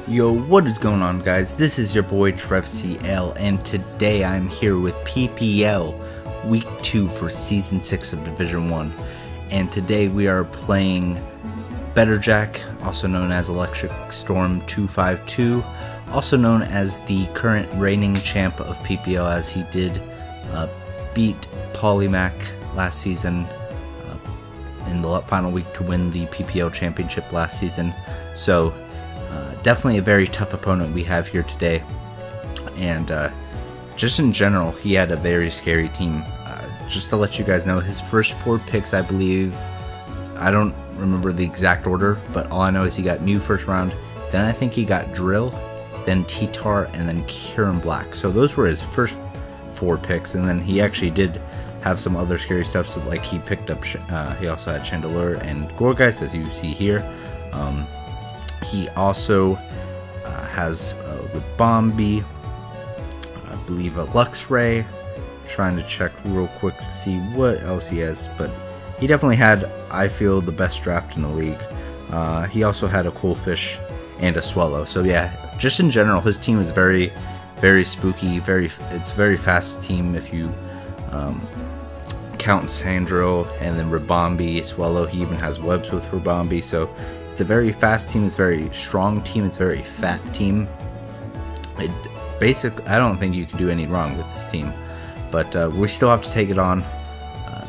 Yo, what is going on, guys? This is your boy TrevCL, and today I'm here with PPL Week 2 for Season 6 of Division 1. And today we are playing Better Jack, also known as Electric Storm 252, also known as the current reigning champ of PPL, as he did beat Polymac last season in the final week to win the PPL championship last season. So definitely a very tough opponent we have here today, and just in general, he had a very scary team. Just to let you guys know, his first 4 picks, I believe, I don't remember the exact order, but all I know is he got Mew first round, then I think he got Drill, then T-Tar, and then Kieran Black. So those were his first 4 picks, and then he actually did have some other scary stuff. So like he picked up, he also had Chandelure and Gourgeist, as you see here. He also has with Bombi, I believe a Luxray. Trying to check real quick to see what else he has, but he definitely had, I feel, the best draft in the league. He also had a Coolfish and a Swallow. So yeah, just in general, his team is very spooky. It's a very fast team if you count Sandro and then Rabombi, Swallow. He even has webs with Rabombi. So it's a very fast team, it's a very strong team, it's a very fat team. Basically, I don't think you can do any wrong with this team, but we still have to take it on,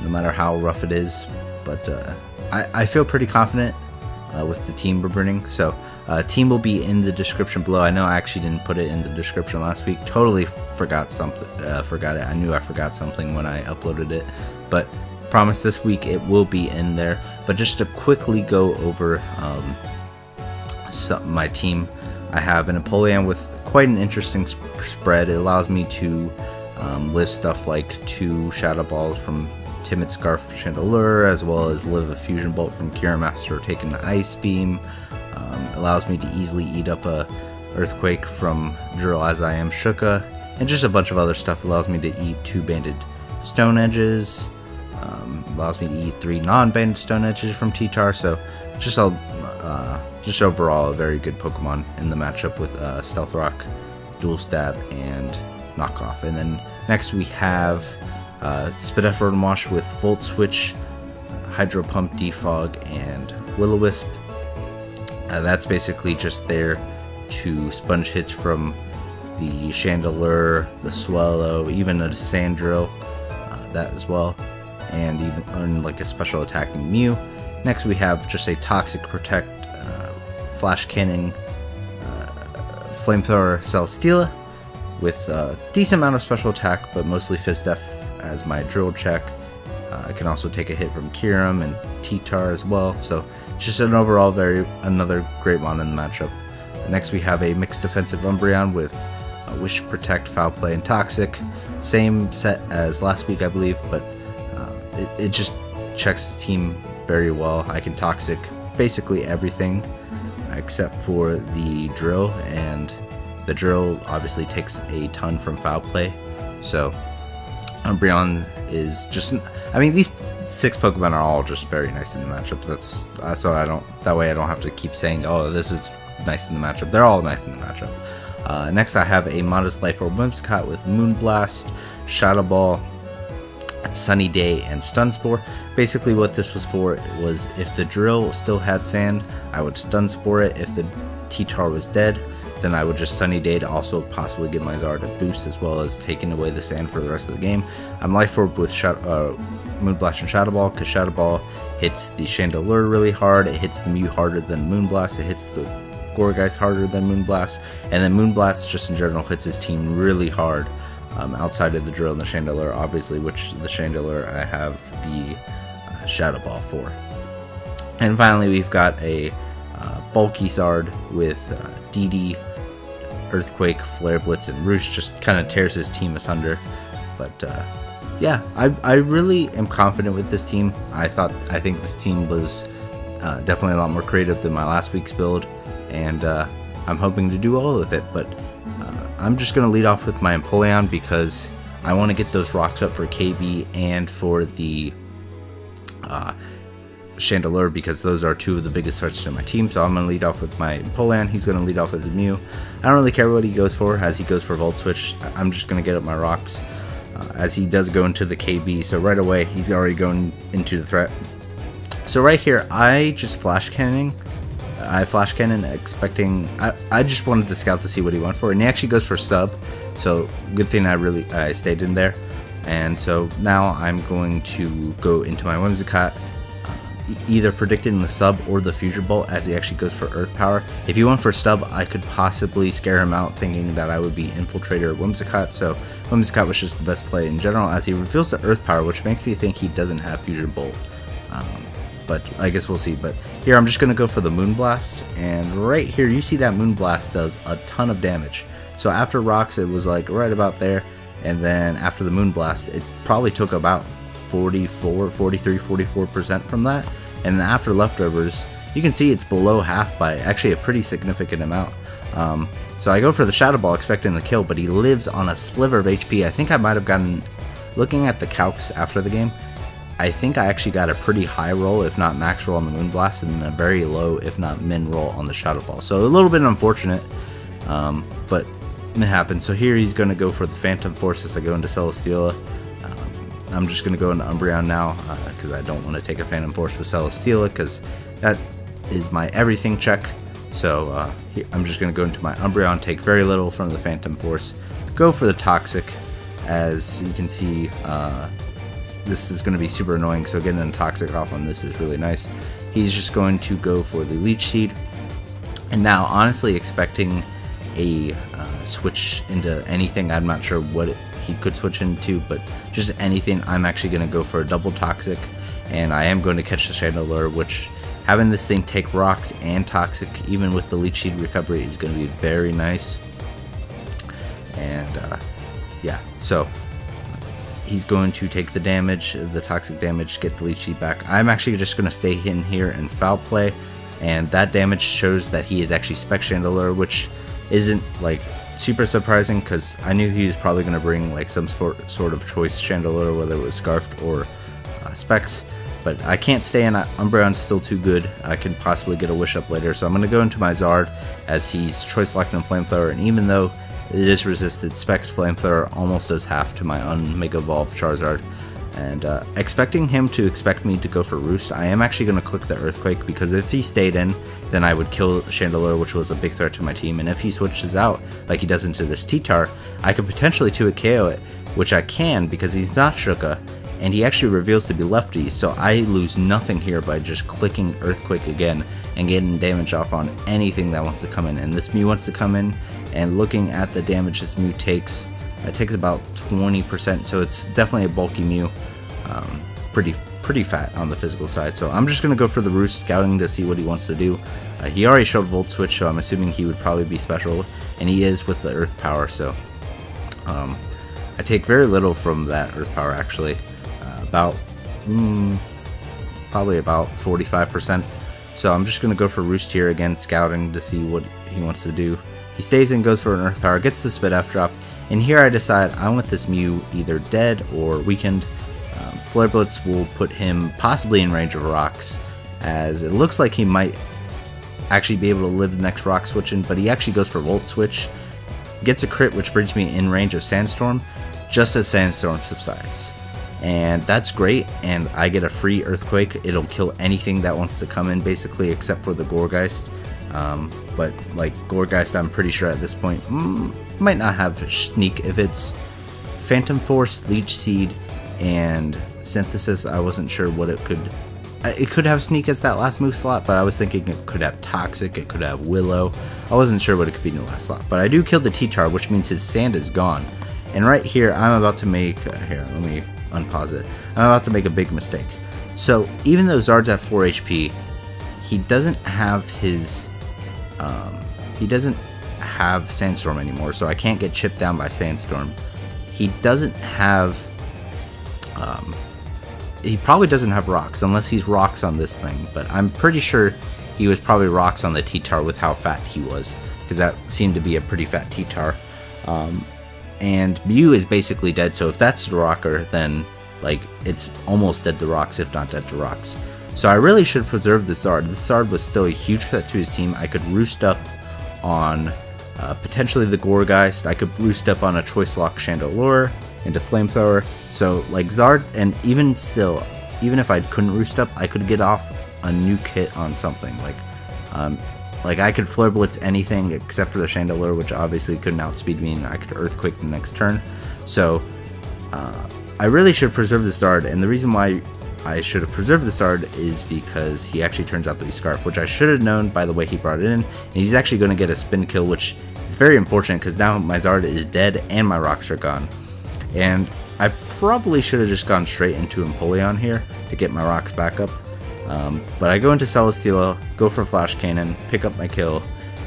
no matter how rough it is. But I feel pretty confident with the team we're bringing. So team will be in the description below. I know I actually didn't put it in the description last week. Totally forgot something. Forgot it. I knew I forgot something when I uploaded it, but promise this week it will be in there. But just to quickly go over my team, I have an Napoleon with quite an interesting spread. It allows me to live stuff like 2 Shadow Balls from Timid Scarf Chandelure, as well as live a Fusion Bolt from Kira Master, taking the Ice Beam. Allows me to easily eat up a Earthquake from Drill, as I am Shuka, and just a bunch of other stuff. Allows me to eat 2 Banded Stone Edges. Allows me to eat 3 non-banded Stone Edges from T-Tar. So just overall a very good Pokemon in the matchup with Stealth Rock, Dual Stab, and Knockoff. And then next we have Spadef Rotom-Wash with Volt Switch, Hydro Pump, Defog, and Will-O-Wisp. That's basically just there to sponge hits from the Chandelure, the Swallow, even a Sandro, that as well, and even earn like a special attacking Mew. Next we have just a Toxic Protect, Flash Cannon, Flamethrower Celesteela with a decent amount of special attack, but mostly Fizz Def as my drill check. I can also take a hit from Kyurem and T-Tar as well. So just an overall another great one in the matchup. Next we have a mixed defensive Umbreon with Wish, Protect, Foul Play, and Toxic. Same set as last week, I believe, but it just checks his team very well. I can Toxic basically everything except for the Drill, and the Drill obviously takes a ton from Foul Play. So Umbreon is just, I mean, these 6 Pokemon are all just very nice in the matchup. That's so that way I don't have to keep saying, oh, this is nice in the matchup. They're all nice in the matchup. Next I have a Modest Life Orb Whimsicott with Moonblast, Shadow Ball, Sunny Day, and Stun Spore. Basically what this was for was if the Drill still had Sand, I would Stun Spore it. If the T-Tar was dead, then I would just Sunny Day to also possibly give my Zard a boost, as well as taking away the Sand for the rest of the game. I'm Life Orb with Moonblast and Shadow Ball, because Shadow Ball hits the Chandelure really hard, it hits the Mew harder than Moonblast, it hits the Gourgeist harder than Moonblast, and then Moonblast just in general hits his team really hard, outside of the Drill and the Chandelure, obviously, which the Chandelure I have the Shadow Ball for. And finally we've got a bulky Zard with DD, Earthquake, Flare Blitz, and Roost. Just kind of tears his team asunder. But yeah, I really am confident with this team. I think this team was definitely a lot more creative than my last week's build, and I'm hoping to do well with it. But I'm just going to lead off with my Empoleon because I want to get those rocks up for KB and for the Chandelure because those are two of the biggest threats to my team. So I'm going to lead off with my Polan. He's going to lead off with his Mew. I don't really care what he goes for. As he goes for Volt Switch, I'm just going to get up my rocks as he does go into the KB. So right away, he's already going into the threat. So right here, I just Flash Cannon. I Flash Cannon expecting, I just wanted to scout to see what he went for. And he actually goes for Sub. So good thing I stayed in there. And so now I'm going to go into my Whimsicott, either predicting the Sub or the Future Bolt as he actually goes for Earth Power. If he went for Sub, I could possibly scare him out thinking that I would be Infiltrator or Whimsicott. So Whimsicott was just the best play in general as he reveals the Earth Power, which makes me think he doesn't have Future Bolt. But I guess we'll see. But here I'm just going to go for the Moonblast. And right here you see that Moonblast does a ton of damage. So after Rocks it was like right about there. And then after the Moonblast, it probably took about 44% from that. And then after Leftovers, you can see it's below half by actually a pretty significant amount. So I go for the Shadow Ball expecting the kill, but he lives on a sliver of HP. I think I might have gotten, looking at the calcs after the game, I think I actually got a pretty high roll, if not max roll on the Moonblast, and then a very low, if not min roll on the Shadow Ball. So a little bit unfortunate, but it happened. So here he's going to go for the Phantom Force as I go into Celesteela. I'm just going to go into Umbreon now because I don't want to take a Phantom Force with Celesteela because that is my everything check. So I'm just going to go into my Umbreon, take very little from the Phantom Force, go for the Toxic. As you can see, this is going to be super annoying, so getting a Toxic off on this is really nice. He's just going to go for the Leech Seed. And now, honestly, expecting a switch into anything. I'm not sure what he could switch into, but just anything. I'm actually going to go for a double Toxic, and I am going to catch the Chandelure, which having this thing take Rocks and Toxic, even with the Leech Seed recovery, is going to be very nice. And yeah, so he's going to take the damage, the Toxic damage, get the Leech Seed back. I'm actually just going to stay in here and Foul Play, and that damage shows that he is actually Spec Chandelure, which isn't like super surprising because I knew he was probably going to bring like some sort of choice Chandelure, whether it was Scarfed or Specs. But I can't stay in. Umbreon's still too good. I can possibly get a Wish Up later, so I'm going to go into my Zard as he's Choice Locked and Flamethrower, and even though it is resisted, Specs Flamethrower almost does half to my Mega Evolved Charizard. And expecting him to expect me to go for Roost, I am actually going to click the Earthquake, because if he stayed in, then I would kill Chandelure, which was a big threat to my team. And if he switches out, like he does into this T-Tar, I could potentially 2-hit KO it, which I can because he's not Shuka, and he actually reveals to be lefty, so I lose nothing here by just clicking Earthquake again and getting damage off on anything that wants to come in. And this Mew wants to come in, and looking at the damage this Mew takes, it takes about 20%, so it's definitely a bulky Mew, pretty fat on the physical side. So I'm just going to go for the Roost, scouting to see what he wants to do. He already showed Volt Switch, so I'm assuming he would probably be special, and he is with the Earth Power, so I take very little from that Earth Power actually, probably about 45%. So I'm just going to go for Roost here again, scouting to see what he wants to do. He stays in, goes for an Earth Power, gets the Spit F drop, and here I decide I want this Mew either dead or weakened. Flare Blitz will put him possibly in range of Rocks, as it looks like he might actually be able to live the next Rock switch in, but he actually goes for Volt Switch, gets a crit, which brings me in range of Sandstorm, just as Sandstorm subsides. And that's great, and I get a free Earthquake. It'll kill anything that wants to come in, basically, except for the Gourgeist. But like Gourgeist, I'm pretty sure at this point might not have Sneak. If it's Phantom Force, Leech Seed, and Synthesis, I wasn't sure what it could. It could have Sneak as that last move slot, but I was thinking it could have Toxic, it could have Willow. I wasn't sure what it could be in the last slot, but I do kill the T-Tar, which means his Sand is gone. And right here, I'm about to make, here, let me unpause it. I'm about to make a big mistake. So even though Zard's at 4 HP, he doesn't have his, he doesn't have Sandstorm anymore, so I can't get chipped down by Sandstorm. He doesn't have, he probably doesn't have Rocks, unless he's Rocks on this thing, but I'm pretty sure he was probably Rocks on the T-Tar with how fat he was, because that seemed to be a pretty fat T-Tar. And Mew is basically dead, so if that's the Rocker, then like it's almost dead to Rocks, if not dead to Rocks. So I really should preserve the Zard. The Zard was still a huge threat to his team. I could roost up on potentially the Gourgeist. I could roost up on a Choice Lock Chandelure into Flamethrower. So like Zard, and even still, even if I couldn't roost up, I could get off a new kit on something. Like I could Flare Blitz anything except for the Chandelure, which obviously couldn't outspeed me, and I could Earthquake the next turn. So I really should preserve the Zard, and the reason why I should have preserved the Zard is because he actually turns out to be Scarf, which I should have known by the way he brought it in, and he's actually going to get a spin kill, which is very unfortunate because now my Zard is dead and my rocks are gone. And I probably should have just gone straight into Empoleon here to get my rocks back up. But I go into Celesteela, go for Flash Cannon, pick up my kill,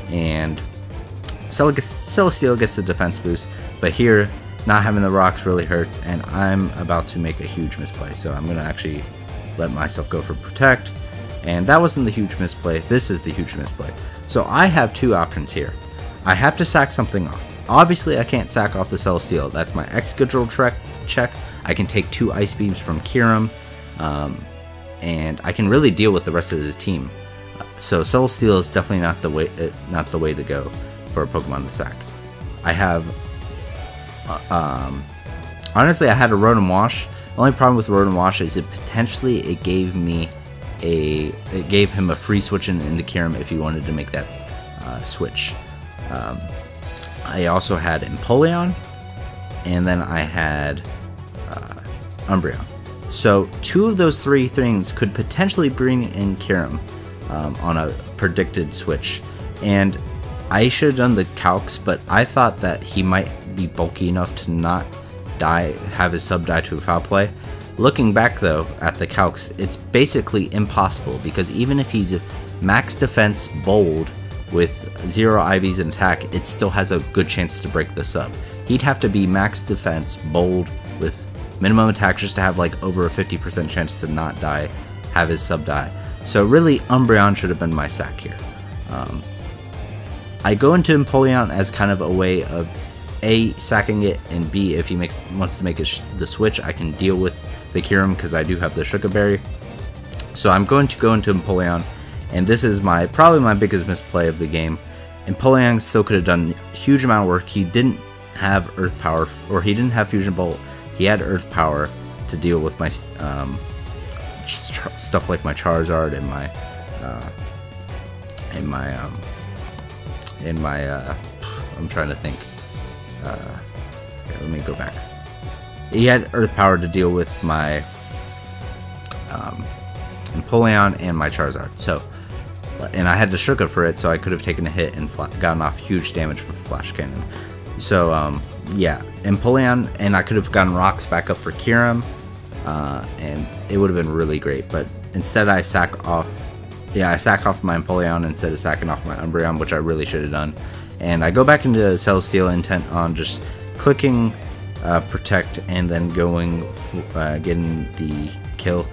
and Celesteela gets the defense boost. But here, not having the rocks really hurts, and I'm about to make a huge misplay. So I'm going to actually let myself go for Protect. And that wasn't the huge misplay. This is the huge misplay. So I have two options here. I have to sack something off. Obviously, I can't sack off the Celesteela. That's my Excadrill check. I can take 2 Ice Beams from Kyurem, and I can really deal with the rest of his team. So Celesteela is definitely not the way to go for a Pokemon to sack. I have, honestly, I had a Rotom Wash. The only problem with Rotom Wash is it gave him a free switch into Kyurem if he wanted to make that switch. I also had Empoleon, and then I had Umbreon. So 2 of those 3 things could potentially bring in Kyurem on a predicted switch. And I should have done the calcs, but I thought that he might be bulky enough to not have his sub die to a foul play. Looking back though at the calcs, it's basically impossible, because even if he's max defense bold with 0 IVs in attack, it still has a good chance to break the sub. He'd have to be max defense bold with minimum attack just to have like over a 50% chance to not die, have his sub die. So really, Umbreon should have been my sack here. I go into Empoleon as kind of a way of A, sacking it, and B, if he wants to make the switch, I can deal with the Kyurem because I do have the Sugar Berry. So I'm going to go into Empoleon, and this is probably my biggest misplay of the game. Empoleon still could have done a huge amount of work. He didn't have Earth Power, or he didn't have Fusion Bolt. He had Earth Power to deal with my stuff like my Charizard and I'm trying to think. Okay, let me go back. He had Earth Power to deal with my Empoleon and my Charizard. So, and I had the Sugar for it, so I could have taken a hit and gotten off huge damage from Flash Cannon. So, yeah, Empoleon, and I could have gotten rocks back up for Kyurem, and it would have been really great. But instead, I sack off my Empoleon instead of sacking off my Umbreon, which I really should have done. And I go back into Celesteela intent on just clicking Protect and then getting the kill.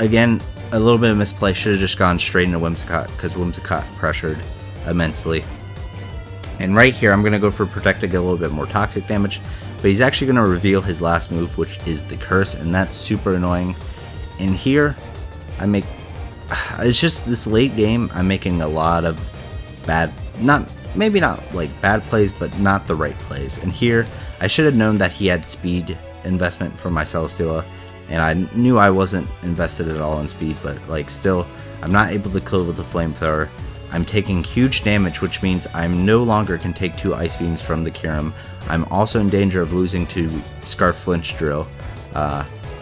Again, a little bit of misplay. Should have just gone straight into Whimsicott because Whimsicott pressured immensely. And right here, I'm going to go for Protect to get a little bit more toxic damage. But he's actually going to reveal his last move, which is the Curse, and that's super annoying. And here, it's just this late game, I'm making a lot of maybe not like bad plays, but not the right plays. And here, I should have known that he had speed investment for my Celesteela, and I knew I wasn't invested at all in speed, but like still, I'm not able to kill with the Flamethrower. I'm taking huge damage, which means I no longer can take 2 Ice Beams from the Kyurem. I'm also in danger of losing to Scarf Flinch Drill.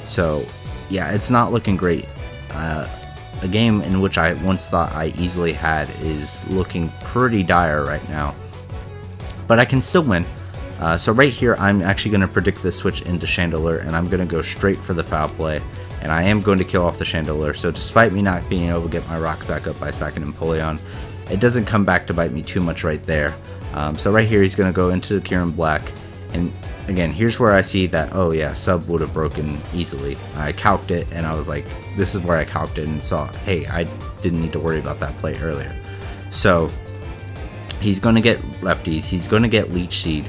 So yeah, it's not looking great. A game in which I once thought I easily had is looking pretty dire right now. But I can still win. So right here, I'm actually going to predict the switch into Chandelure, and I'm going to go straight for the foul play. And I am going to kill off the Chandelure. So despite me not being able to get my rocks back up by sacking Empoleon, it doesn't come back to bite me too much right there. So right here, he's going to go into the Kyurem Black. And again, here's where I see that, oh yeah, sub would have broken easily. I calced it, and I was like, this is where I calced it and saw, hey, I didn't need to worry about that play earlier. So he's going to get lefties, he's going to get Leech Seed,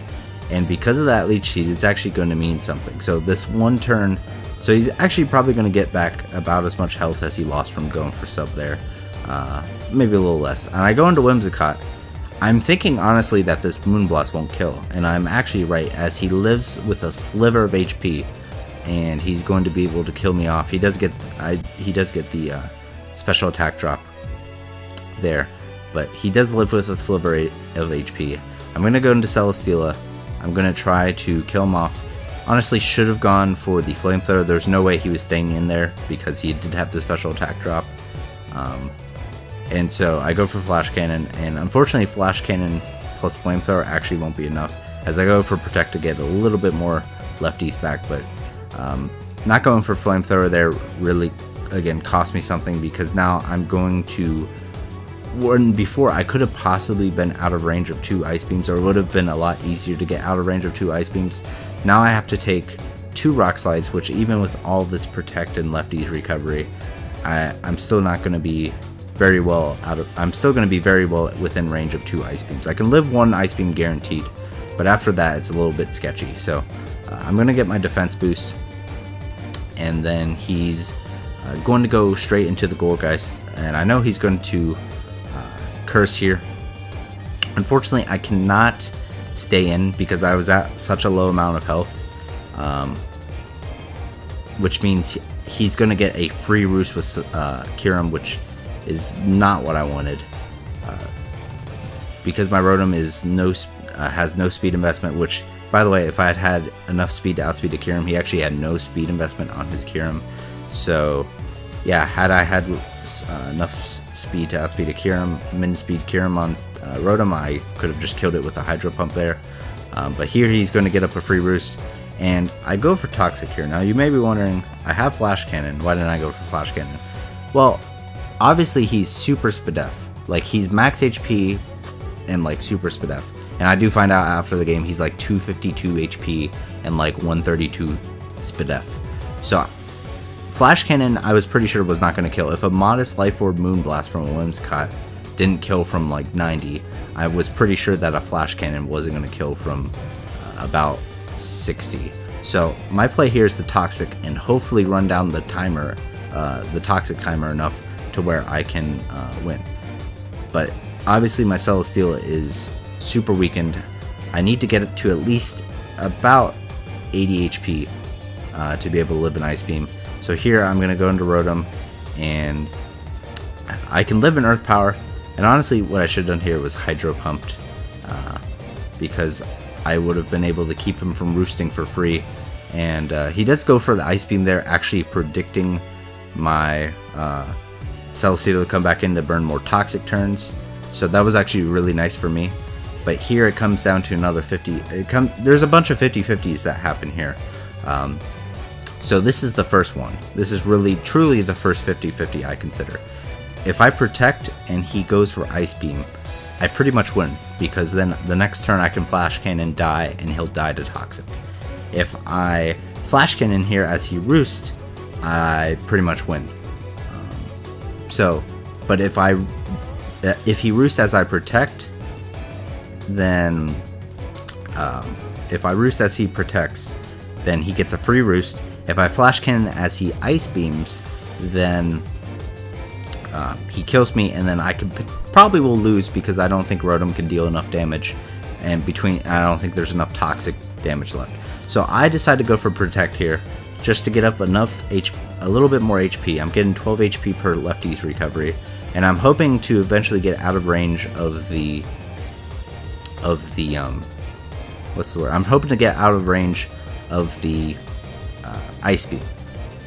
and because of that Leech Seed, it's actually going to mean something. So this one turn So he's actually probably going to get back about as much health as he lost from going for sub there. Maybe a little less. And I go into Whimsicott. I'm thinking honestly that this Moonblast won't kill, and I'm actually right, as he lives with a sliver of HP, and he's going to be able to kill me off. He does get the special attack drop there, but he does live with a sliver of HP. I'm going to go into Celesteela. I'm going to try to kill him off. Honestly, should have gone for the Flamethrower. There's no way he was staying in there because he did have the special attack drop. And so I go for Flash Cannon, and unfortunately Flash Cannon plus Flamethrower actually won't be enough, as I go for Protect to get a little bit more lefties back, but not going for Flamethrower there really, again, cost me something, because now I'm going to, when before I could have possibly been out of range of 2 Ice Beams, or it would have been a lot easier to get out of range of 2 Ice Beams. Now I have to take 2 Rock Slides, which even with all this Protect and lefties recovery, I'm still not going to be very well I'm still going to be very well within range of 2 Ice Beams. I can live 1 Ice Beam guaranteed, but after that it's a little bit sketchy. So I'm going to get my defense boost, and then he's going to go straight into the Gourgeist, and I know he's going to Curse here. Unfortunately, I cannot stay in because I was at such a low amount of health, which means he's going to get a free Roost with Kyurem, which is not what I wanted, because my Rotom is has no speed investment, which, by the way, if I had had enough speed to outspeed a Kyurem, he actually had no speed investment on his Kyurem. So yeah, had I had enough speed to outspeed a Kyurem, min speed Kyurem on Rotom, I could have just killed it with a Hydro Pump there. But here he's going to get up a free Roost, and I go for Toxic here. Now you may be wondering, I have Flash Cannon, why didn't I go for Flash Cannon? Well, obviously he's super Spadef, like he's max HP and like super Spadef, and I do find out after the game he's like 252 HP and like 132 Spadef. So Flash Cannon I was pretty sure was not going to kill. If a modest Life Orb Moonblast from a Whimsicott didn't kill from like 90, I was pretty sure that a Flash Cannon wasn't going to kill from about 60. So my play here is the Toxic, and hopefully run down the timer, the Toxic timer enough to where I can win. But obviously my Celesteela is super weakened. I need to get it to at least about 80 HP to be able to live an Ice Beam. So here I'm going to go into Rotom, and I can live in Earth Power, and honestly what I should have done here was Hydro Pumped, because I would have been able to keep him from roosting for free. And he does go for the Ice Beam there, actually predicting my Celesteela to come back in to burn more Toxic turns, so that was actually really nice for me. But here it comes down to another 50. There's a bunch of 50-50s that happen here. So this is the first one. This is really truly the first 50-50 I consider. If I Protect and he goes for Ice Beam, I pretty much win, because then the next turn I can Flash Cannon, die, and he'll die to Toxic. If I Flash Cannon here as he roosts, I pretty much win. But if he roosts as I Protect, then if I roost as he protects, then he gets a free Roost. If I Flash Cannon as he Ice Beams, then he kills me, and then I probably will lose, because I don't think Rotom can deal enough damage, and I don't think there's enough Toxic damage left. So I decide to go for Protect here, just to get up enough a little bit more HP. I'm getting 12 HP per lefties recovery, and I'm hoping to eventually get out of range of the what's the word? I'm hoping to get out of range of the Ice Beam.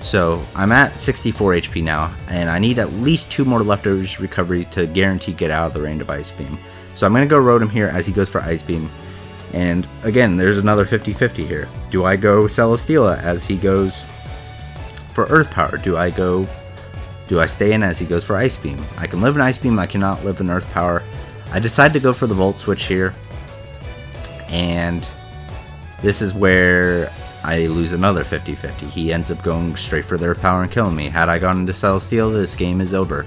So I'm at 64 HP now, and I need at least 2 more leftovers recovery to guarantee get out of the range of Ice Beam. So I'm going to go Rotom here as he goes for Ice Beam. And again, there's another 50-50 here. Do I go Celesteela as he goes for Earth Power? Do I stay in as he goes for Ice Beam? I can live in Ice Beam, I cannot live in Earth Power. I decide to go for the Volt Switch here, and this is where I lose another 50-50. He ends up going straight for the Earth Power and killing me. Had I gone into Celesteela, this game is over.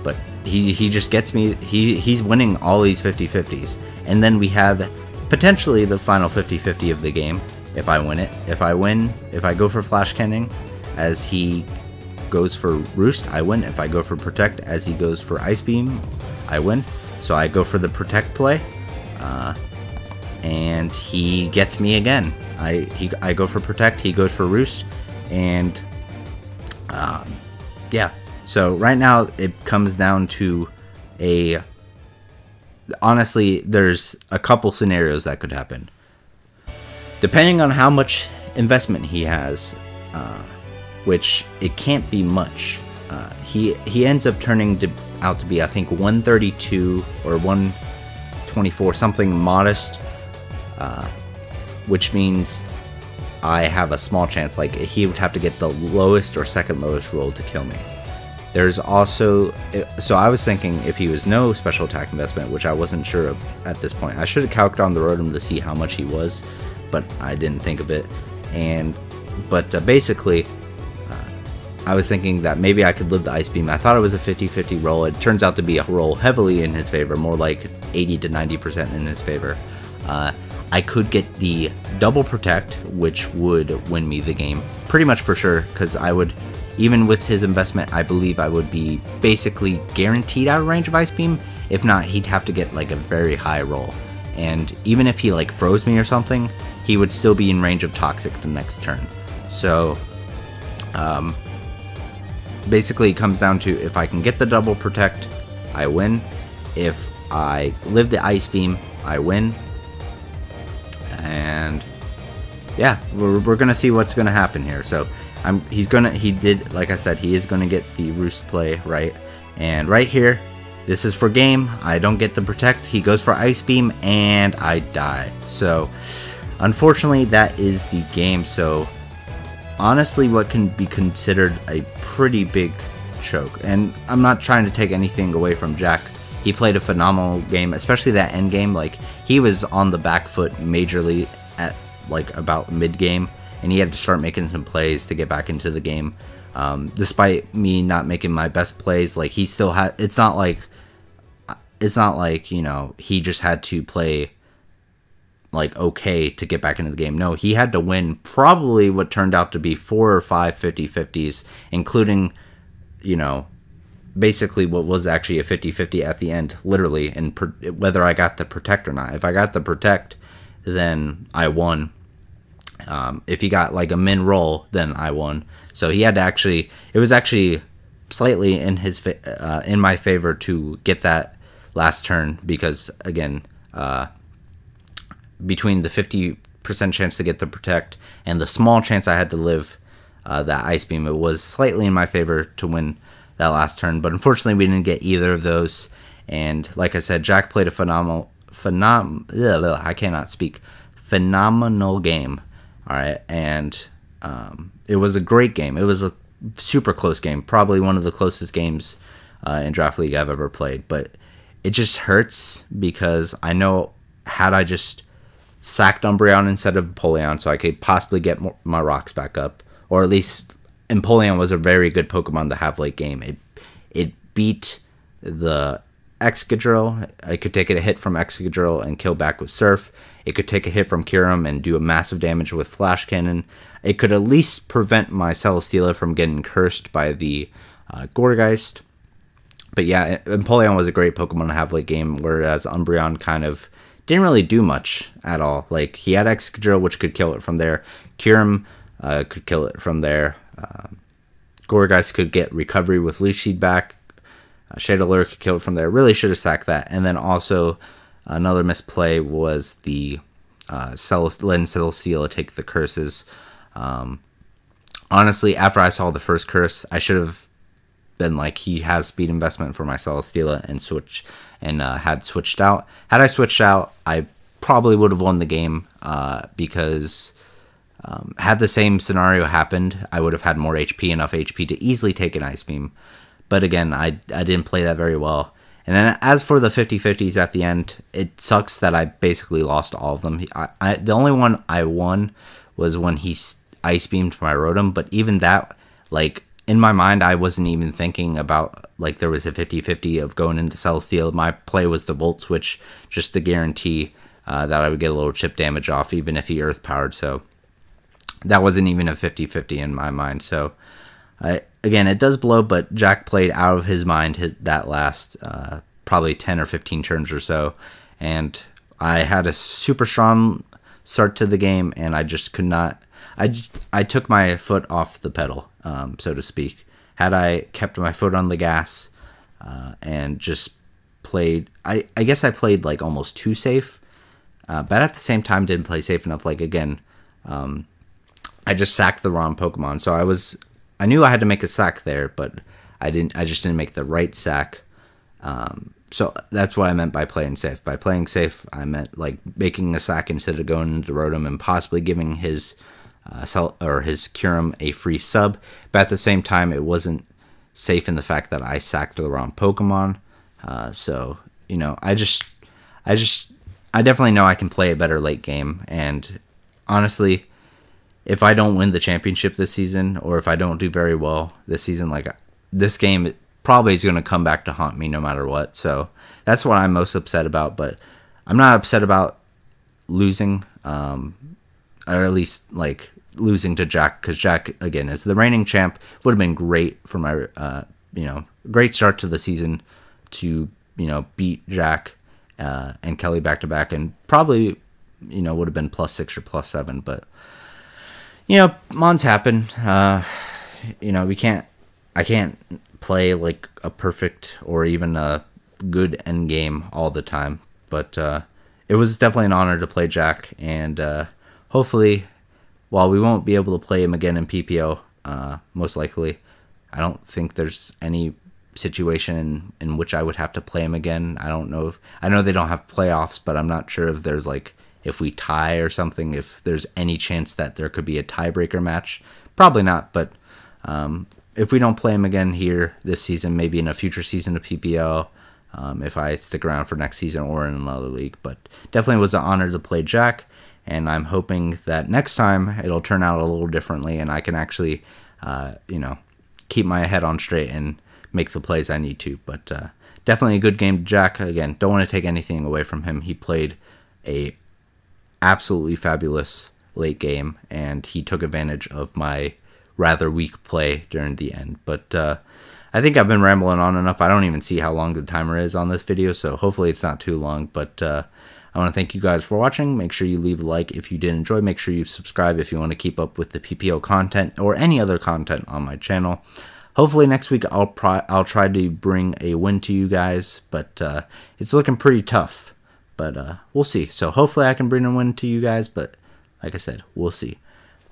But he just gets me. He's winning all these 50-50s. And then we have potentially the final 50-50 of the game, if I win it. If I go for Flash Cannon as he goes for Roost, I win. If I go for Protect as he goes for Ice Beam, I win. So I go for the Protect play, and he gets me again. I go for Protect, he goes for Roost, and yeah. So right now it comes down to honestly, there's a couple scenarios that could happen. Depending on how much investment he has, which it can't be much, he ends up turning out to be, I think, 132 or 124, something modest, which means I have a small chance. Like, he would have to get the lowest or second lowest roll to kill me. There's also, so I was thinking if he was no special attack investment, which I wasn't sure of at this point. I should have calculated on the rotom to see how much he was, but I didn't think of it. But basically, I was thinking that maybe I could live the Ice Beam. I thought it was a 50-50 roll. It turns out to be a roll heavily in his favor, more like 80 to 90% in his favor. I could get the double Protect, which would win me the game, pretty much for sure, because I would, even with his investment, I believe I would be basically guaranteed out of range of Ice Beam. If not, he'd have to get like a very high roll. And even if he like froze me or something, he would still be in range of Toxic the next turn. So, basically it comes down to if I can get the double Protect, I win. If I live the Ice Beam, I win. And yeah, we're gonna see what's gonna happen here. So he did, like I said, he is gonna get the Roost play, right? And right here, this is for game. I don't get the Protect. He goes for Ice Beam, and I die. So unfortunately, that is the game. So honestly, what can be considered a pretty big choke. And I'm not trying to take anything away from Jack. He played a phenomenal game, especially that end game. Like, he was on the back foot majorly at like about mid game, and he had to start making some plays to get back into the game. Despite me not making my best plays, like, he still had. It's not like you know, he just had to play like okay to get back into the game. No, he had to win probably what turned out to be 4 or 5 50-50s, including, you know, basically what was actually a 50-50 at the end, literally, and whether I got the Protect or not. If I got the Protect, then I won. If he got like a min roll, then I won. So he had to actually, it was actually slightly in his in my favor to get that last turn, because again, between the 50% chance to get the Protect and the small chance I had to live that Ice Beam, it was slightly in my favor to win that last turn. But unfortunately, we didn't get either of those. And like I said, Jack played a phenomenal game. All right, and it was a great game. It was a super close game, probably one of the closest games in Draft League I've ever played. But it just hurts because I know, had I just sacked Umbreon instead of Empoleon, so I could possibly get my rocks back up, or at least Empoleon was a very good Pokemon to have late game. It beat the Excadrill. I could take a hit from Excadrill and kill back with Surf. It could take a hit from Kyurem and do a massive damage with Flash Cannon. It could at least prevent my Celesteela from getting cursed by the Gourgeist. But yeah, Empoleon was a great Pokemon to have late game, whereas Umbreon kind of didn't really do much at all. Like, he had Excadrill, which could kill it from there. Kyurem could kill it from there. Gourgeist could get recovery with Leech Seed back. Shadowlure could kill it from there. Really should have sacked that. And then also another misplay was the letting Celesteela take the curses. Honestly, after I saw the first curse, I should have been like, he has speed investment for my Celesteela, and had switched out. Had I switched out, I probably would have won the game, because had the same scenario happened, I would have had more HP, enough HP to easily take an Ice Beam. But again, I didn't play that very well. And then as for the 50-50s at the end, it sucks that I basically lost all of them. The only one I won was when he Ice Beamed my Rotom, but even that, like, in my mind, I wasn't even thinking about, like, there was a 50-50 of going into Celesteela. My play was the Volt Switch, just to guarantee that I would get a little chip damage off, even if he Earth Powered. So that wasn't even a 50-50 in my mind. So again, it does blow, but Jack played out of his mind that last probably 10 or 15 turns or so, and I had a super strong start to the game, and I just could not. I took my foot off the pedal, so to speak. Had I kept my foot on the gas and just played, I guess I played like almost too safe, but at the same time didn't play safe enough. Like again, I just sacked the wrong Pokemon, so I knew I had to make a sack there, but I just didn't make the right sack. So that's what I meant by playing safe. By playing safe, I meant like making a sack instead of going into Rotom and possibly giving his his Kyurem a free sub. But at the same time, it wasn't safe in the fact that I sacked the wrong Pokemon. So you know, I definitely know I can play a better late game. And honestly, if I don't win the championship this season, or if I don't do very well this season, like this game probably is going to come back to haunt me no matter what. So that's what I'm most upset about. But I'm not upset about losing, or at least like losing to Jack, because Jack, again, as the reigning champ, would have been great for my great start to the season to beat Jack and Kelly back to back, and probably would have been +6 or +7. But Mons happen. I can't play like a perfect or even a good end game all the time, but it was definitely an honor to play Jack, and hopefully, while we won't be able to play him again in PPL, most likely, I don't think there's any situation in which I would have to play him again. I know they don't have playoffs, but I'm not sure if there's like, if we tie or something, if there's any chance that there could be a tiebreaker match. Probably not, but if we don't play him again here this season, maybe in a future season of PPL, if I stick around for next season or in another league. But definitely was an honor to play Jack, and I'm hoping that next time it'll turn out a little differently, and I can actually, keep my head on straight and make the plays I need to. But definitely a good game to Jack. Again, don't want to take anything away from him. He played a absolutely fabulous late game, and he took advantage of my rather weak play during the end. But I think I've been rambling on enough. I don't even see how long the timer is on this video, so hopefully it's not too long. But I want to thank you guys for watching. Make sure you leave a like if you did enjoy. Make sure you subscribe if you want to keep up with the PPL content or any other content on my channel. Hopefully next week I'll try to bring a win to you guys, but it's looking pretty tough. But we'll see. So hopefully I can bring a win to you guys, but like I said, we'll see.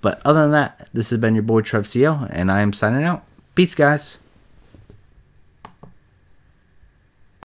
But other than that, this has been your boy TrevCL, and I am signing out. Peace, guys.